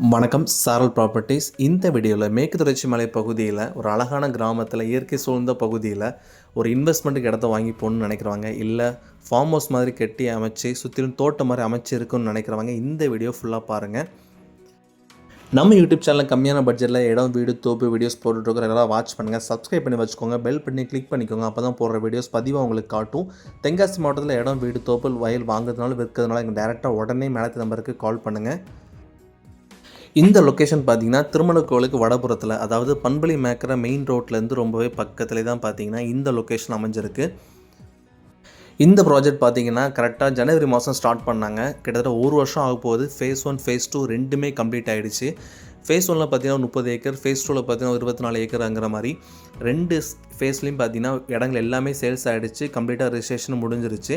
வணக்கம் சாரல் ப்ராப்பர்ட்டிஸ். இந்த வீடியோவில் மேற்கு தொடர்ச்சி மலை பகுதியில் ஒரு அழகான கிராமத்தில் இயற்கை சூழ்ந்த பகுதியில் ஒரு இன்வெஸ்ட்மெண்ட்டுக்கு இடத்த வாங்கி போகணுன்னு நினைக்கிறவங்க, இல்லை ஃபார்ம் ஹவுஸ் மாதிரி கட்டி அமைச்சு சுற்றிலும் தோட்டம் மாதிரி அமைச்சு இருக்குன்னு நினைக்கிறவங்க இந்த வீடியோ ஃபுல்லாக பாருங்கள். நம்ம யூடியூப் சேனலில் கம்மியான பட்ஜெட்டில் இடம், வீடு, தோப்பு வீடியோஸ் போட்டுட்ருக்கோம். எல்லாம் வாட்ச் பண்ணுங்கள், சப்ஸ்கிரைப் பண்ணி வச்சுக்கோங்க, பெல் பண்ணி கிளிக் பண்ணிக்கோங்க. அப்போ தான் போடுற வீடியோஸ் பதிவாக உங்களுக்கு காட்டும். தென்காசி மாவட்டத்தில் இடம், வீடு, தோப்பு, வயல் வாங்குறதுனால விற்கிறதுனால எங்கள் டேரெக்டாக உடனே மேலத்து நம்பருக்கு கால் பண்ணுங்கள். இந்த லொக்கேஷன் பார்த்தீங்கன்னா திருமணக்கோவிலுக்கு வடபுறத்தில், அதாவது பண்பளி மேக்கிற மெயின் ரோட்லேருந்து ரொம்பவே பக்கத்துலேயே தான் பார்த்தீங்கன்னா இந்த லொக்கேஷன் அமைஞ்சிருக்கு. இந்த ப்ராஜெக்ட் பார்த்தீங்கன்னா கரெக்டாக ஜனவரி மாதம் ஸ்டார்ட் பண்ணாங்க. கிட்டத்தட்ட ஒரு வருஷம் ஆக போகுது. ஃபேஸ் 1 ஃபேஸ் 2 ரெண்டுமே கம்ப்ளீட் ஆகிடுச்சு. ஃபேஸ் 1ல் பார்த்தீங்கன்னா 30 ஏக்கர், ஃபேஸ் 2வில் பார்த்தீங்கன்னா 24 ஏக்கருங்கிற மாதிரி ரெண்டு ஃபேஸ்லேயும் பார்த்தீங்கன்னா இடங்கள் எல்லாமே சேல்ஸ் ஆகிடுச்சு. கம்ப்ளீட்டாக ரிஜிஸ்ட்ரேஷன் முடிஞ்சிருச்சு.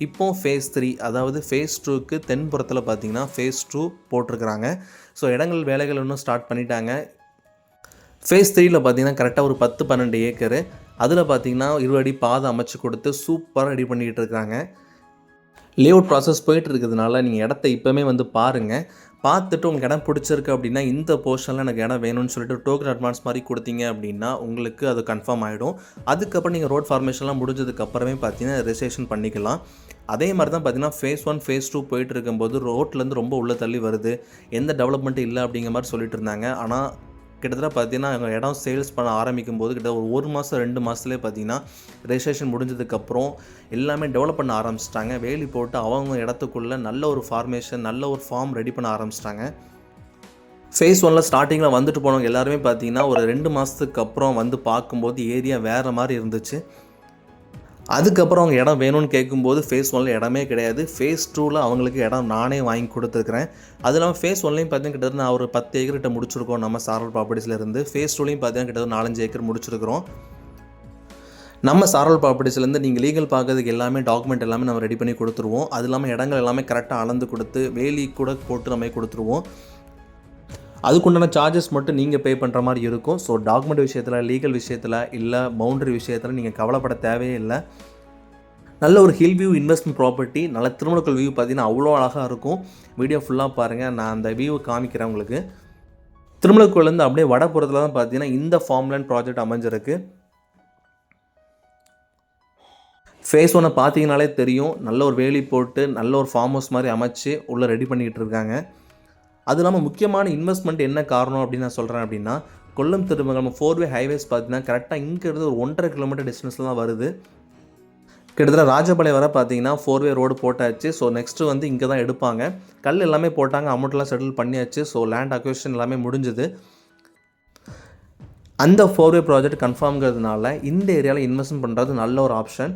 இப்போது ஃபேஸ் 3, அதாவது ஃபேஸ் 2க்கு தென்புறத்தில் பார்த்தீங்கன்னா ஃபேஸ் 2 போட்டிருக்கிறாங்க. ஸோ இடங்கள் வேலைகள் இன்னும் ஸ்டார்ட் பண்ணிட்டாங்க. ஃபேஸ் 3யில் பார்த்தீங்கன்னா கரெக்டாக ஒரு 10-12 ஏக்கரு, அதில் பார்த்தீங்கன்னா 20 அடி பாதை அமைச்சு கொடுத்து சூப்பராக ரெடி பண்ணிகிட்டு இருக்காங்க. லேஅவுட் ப்ராசஸ் போயிட்டு இருக்கிறதுனால நீங்கள் இடத்த இப்போவுமே வந்து பாருங்கள். பார்த்துட்டு உங்களுக்கு இடம் பிடிச்சிருக்கு அப்படின்னா இந்த போர்ஷனில் எனக்கு இடம் வேணும்னு சொல்லிட்டு டோக்கன் அட்வான்ஸ் மாதிரி கொடுத்தீங்க அப்படின்னா உங்களுக்கு அது கன்ஃபார்ம் ஆகிடும். அதுக்கப்புறம் நீங்கள் ரோட் ஃபார்மேஷன்லாம் முடிஞ்சதுக்கப்புறமே பார்த்தீங்கன்னா ரெஜிஸ்ட்ரேஷன் பண்ணிக்கலாம். அதே மாதிரி தான் பார்த்தீங்கன்னா ஃபேஸ் 1 ஃபேஸ் 2 போயிட்டு இருக்கும்போது ரோட்லேருந்து ரொம்ப உள்ளே தள்ளி வருது, எந்த டெவலப்மெண்ட்டும் இல்லை அப்படிங்கிற மாதிரி சொல்லிட்டு இருந்தாங்க. ஆனால் கிட்டத்தட்ட பார்த்தீங்கன்னா எங்கள் இடம் சேல்ஸ் பண்ண ஆரம்பிக்கும் போது கிட்டத்தட்ட ஒரு மாதம் 2 மாதத்துலேயே பார்த்தீங்கன்னா ரெஜிஸ்ட்ரேஷன் முடிஞ்சதுக்கப்புறம் எல்லாமே டெவலப் பண்ண ஆரம்பிச்சிட்டாங்க. வேலி போட்டு அவங்க இடத்துக்குள்ளே நல்ல ஒரு ஃபார்மேஷன், நல்ல ஒரு ஃபார்ம் ரெடி பண்ண ஆரம்பிச்சிட்டாங்க. ஃபேஸ் 1ல் ஸ்டார்டிங்கில் வந்துட்டு போனவங்க எல்லாருமே பார்த்தீங்கன்னா ஒரு 2 மாதத்துக்கு அப்புறம் வந்து பார்க்கும்போது ஏரியா வேறு மாதிரி இருந்துச்சு. அதுக்கப்புறம் அவங்க இடம் வேணும்னு கேட்கும்போது ஃபேஸ் 1ல் இடமே கிடையாது. ஃபேஸ் 2ல் அவங்களுக்கு இடம் நானே வாங்கி கொடுத்துருக்குறேன். அது இல்லாமல் ஃபேஸ் 1லையும் பார்த்தீங்கன்னா கிட்டத்தட்ட நான் ஒரு 10 ஏக்கர்கிட்ட முடிச்சிருக்கோம் நம்ம சாரல் ப்ராப்பர்ட்டிஸில் இருந்து. ஃபேஸ் 2லையும் பார்த்தீங்கன்னா கிட்டத்தட்ட 4-5 ஏக்கர் முடிச்சிருக்கிறோம். நம்ம சாரல் ப்ராப்பர்ட்டிஸ்லேருந்து நீங்கள் லீகல் பார்க்கறதுக்கு எல்லாமே டாக்குமெண்ட் எல்லாமே நம்ம ரெடி பண்ணி கொடுத்துருவோம். அது இல்லாமல் இடங்கள் எல்லாமே கரெக்டாக அளந்து கொடுத்து வேலி கூட போட்டு நம்ம கொடுத்துருவோம். அதுக்குண்டான சார்ஜஸ் மட்டும் நீங்கள் பே பண்ணுற மாதிரி இருக்கும். ஸோ டாக்குமெண்ட் விஷயத்தில், லீகல் விஷயத்தில், இல்லை பவுண்டரி விஷயத்தில் நீங்கள் கவலைப்பட தேவையே இல்லை. நல்ல ஒரு ஹில் வியூ இன்வெஸ்ட்மெண்ட் ப்ராப்பர்ட்டி, நல்ல திருமணக்கல் வியூ பார்த்தீங்கன்னா அவ்வளோ அழகாக இருக்கும். வீடியோ ஃபுல்லாக பாருங்கள், நான் அந்த வியூவை காமிக்கிறேன் உங்களுக்கு. திருமணக்கோவிலேருந்து அப்படியே வடபுறத்தில் தான் பார்த்தீங்கன்னா இந்த ஃபார்ம்லேண்ட் ப்ராஜெக்ட் அமைஞ்சிருக்கு. ஃபேஸ் 1 பார்த்தீங்கனாலே தெரியும், நல்ல ஒரு வேலி போட்டு நல்ல ஒரு ஃபார்ம் ஹவுஸ் மாதிரி அமைச்சு உள்ளே ரெடி பண்ணிக்கிட்டு இருக்காங்க. அது இல்லாமல் முக்கியமான இன்வெஸ்ட்மெண்ட் என்ன காரணம் அப்படின்னு நான் சொல்கிறேன் அப்படின்னா, கொல்லம் திருமங்கலம் 4-வே ஹைவேஸ் பார்த்தீங்கன்னா கரெக்டாக இங்கேருந்து ஒரு 1.5 கிலோமீட்டர் டிஸ்டன்ஸில் தான் வருது. கிட்டத்தட்ட ராஜபாளையம் வர பார்த்தீங்கன்னா 4-வே ரோடு போட்டாச்சு. ஸோ நெக்ஸ்ட்டு வந்து இங்கே தான் எடுப்பாங்க. கல் எல்லாமே போட்டாங்க, அமௌண்ட்லாம் செட்டில் பண்ணியாச்சு. ஸோ லேண்ட் அக்விசிஷன் எல்லாமே முடிஞ்சுது. அந்த 4-வே ப்ராஜெக்ட் கன்ஃபார்ம்ங்கிறதுனால இந்த ஏரியாவில் இன்வெஸ்ட்மெண்ட் பண்ணுறது நல்ல ஒரு ஆப்ஷன்.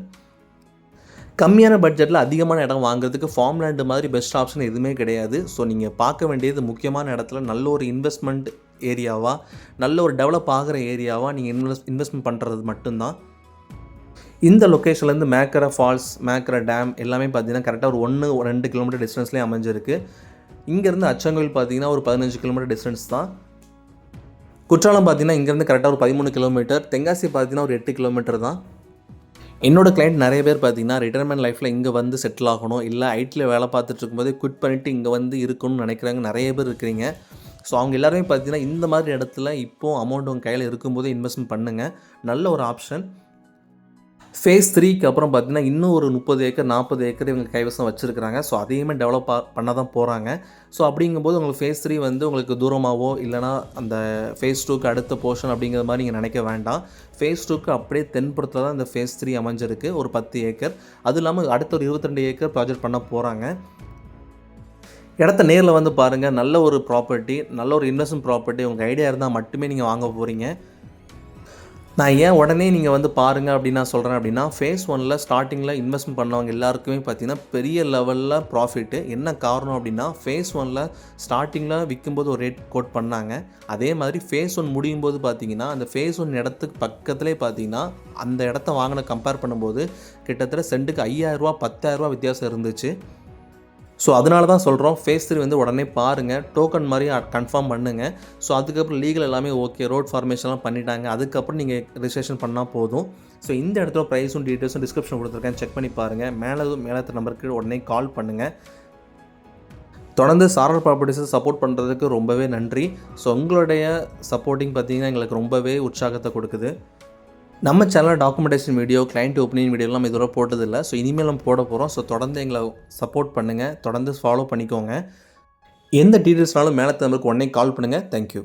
கம்மியான பட்ஜெட்டில் அதிகமான இடம் வாங்குறதுக்கு ஃபார்ம் லேண்டு மாதிரி பெஸ்ட் ஆப்ஷன் எதுவுமே கிடையாது. ஸோ நீங்கள் பார்க்க வேண்டியது முக்கியமான இடத்துல நல்ல ஒரு இன்வெஸ்ட்மெண்ட் ஏரியாவாக, நல்ல ஒரு டெவலப் ஆகிற ஏரியாவாக நீங்கள் இன்வெஸ்ட்மெண்ட் பண்ணுறது மட்டும்தான். இந்த லொக்கேஷன்லேருந்து மேக்கரை ஃபால்ஸ், மேக்கரை டேம் எல்லாமே பார்த்தீங்கன்னா கரெக்டாக ஒரு 1-2 கிலோமீட்டர் டிஸ்டன்ஸ்லேயே அமைஞ்சிருக்கு. இங்கேருந்து அச்சங்கோயில் பார்த்தீங்கன்னா ஒரு 15 கிலோமீட்டர் டிஸ்டன்ஸ் தான். குற்றாலம் பார்த்தீங்கன்னா இங்கேருந்து கரெக்டாக ஒரு 13 கிலோமீட்டர். தென்காசி பார்த்தீங்கன்னா ஒரு 8 கிலோமீட்டர் தான். என்னோடய கிளைண்ட் நிறைய பேர் பார்த்தீங்கன்னா ரிட்டைர்மெண்ட் லைஃப்பில் இங்கே வந்து செட்டில் ஆகணும், இல்லை ஐடியில் வேலை பார்த்துட்டு இருக்கும்போது குவிட் பண்ணிவிட்டு இங்கே வந்து இருக்கணும்னு நினைக்கிறாங்க நிறைய பேர் இருக்கிறீங்க. ஸோ அவங்க எல்லாருமே பார்த்தீங்கன்னா இந்த மாதிரி இடத்துல இப்போது அமௌண்ட் உங்கள் கையில் இருக்கும்போது இன்வெஸ்ட்மெண்ட் பண்ணுங்கள், நல்ல ஒரு ஆப்ஷன். ஃபேஸ் 3க்கு அப்புறம் பார்த்தீங்கன்னா இன்னும் ஒரு 30 ஏக்கர் 40 ஏக்கர் இவங்க கைவசம் வச்சுருக்கிறாங்க. ஸோ அதையுமே டெவலப் பண்ண தான் போகிறாங்க. ஸோ அப்படிங்கும்போது உங்களுக்கு ஃபேஸ் 3 வந்து உங்களுக்கு தூரமாகவோ இல்லைனா அந்த ஃபேஸ் 2க்கு அடுத்த போர்ஷன் அப்படிங்கிற மாதிரி நீங்கள் நினைக்க வேண்டாம். ஃபேஸ் 2க்கு அப்படியே தென்புறத்தில் தான் இந்த ஃபேஸ் 3 அமைஞ்சிருக்கு, ஒரு 10 ஏக்கர். அது இல்லாமல் அடுத்த ஒரு 22 ஏக்கர் ப்ராஜெக்ட் பண்ண போகிறாங்க. இடத்த நேரில் வந்து பாருங்கள், நல்ல ஒரு ப்ராப்பர்ட்டி, நல்ல ஒரு இன்வெஸ்ட்மெண்ட் ப்ராப்பர்ட்டி. உங்கள் ஐடியா இருந்தால் மட்டுமே நீங்கள் வாங்க போகிறீங்க. நான் ஏன் உடனே நீங்கள் வந்து பாருங்கள் அப்படின்னு நான் சொல்கிறேன் அப்படின்னா, ஃபேஸ் 1ல் ஸ்டார்டிங்கில் இன்வெஸ்ட்மெண்ட் பண்ணவங்க எல்லாருக்குமே பார்த்தீங்கன்னா பெரிய லெவலில் ப்ராஃபிட்டு. என்ன காரணம் அப்படின்னா, ஃபேஸ் 1ல் ஸ்டார்டிங்கில் விற்கும்போது ஒரு ரேட் கோட் பண்ணாங்க. அதே மாதிரி ஃபேஸ் 1 முடியும் போது பார்த்தீங்கன்னா அந்த ஃபேஸ் 1 இடத்துக்கு பக்கத்துலேயே பார்த்தீங்கன்னா அந்த இடத்த வாங்கின கம்பேர் பண்ணும்போது கிட்டத்தட்ட சென்ட்டுக்கு 5,000 10,000 வித்தியாசம் இருந்துச்சு. ஸோ அதனால தான் சொல்கிறோம், ஃபேஸ் 3 வந்து உடனே பாருங்கள், டோக்கன் மாதிரி கன்ஃபார்ம் பண்ணுங்கள். ஸோ அதுக்கப்புறம் லீகல் எல்லாமே ஓகே, ரோட் ஃபார்மேஷன்லாம் பண்ணிட்டாங்க, அதுக்கப்புறம் நீங்கள் ரிஜிஸ்ட்ரேஷன் பண்ணால் போதும். ஸோ இந்த இடத்துல ப்ரைஸும் டீட்டெயில்ஸும் டிஸ்கிரிப்ஷன் கொடுத்துருக்கேன், செக் பண்ணி பாருங்கள். மேலே நம்பருக்கு உடனே கால் பண்ணுங்கள். தொடர்ந்து சாரல் ப்ராப்பர்ட்டிஸை சப்போர்ட் பண்ணுறதுக்கு ரொம்பவே நன்றி. ஸோ உங்களுடைய சப்போர்ட்டிங் பார்த்திங்கன்னா எங்களுக்கு ரொம்பவே உற்சாகத்தை கொடுக்குது. நம்ம சேனலில் டாக்குமெண்டேஷன் வீடியோ, கிளைண்ட் ஒப்பீனியன் வீடியோலாம் இதுவரை போட்டதில்லை. ஸோ இனிமேல் நம்ம போட போகிறோம். ஸோ தொடர்ந்து எங்களை சப்போர்ட் பண்ணுங்கள், தொடர்ந்து ஃபாலோ பண்ணிக்கோங்க. எந்த டீட்டெயில்ஸ்னாலும் மேலே நம்பருக்கு உடனே கால் பண்ணுங்கள். தேங்க்யூ.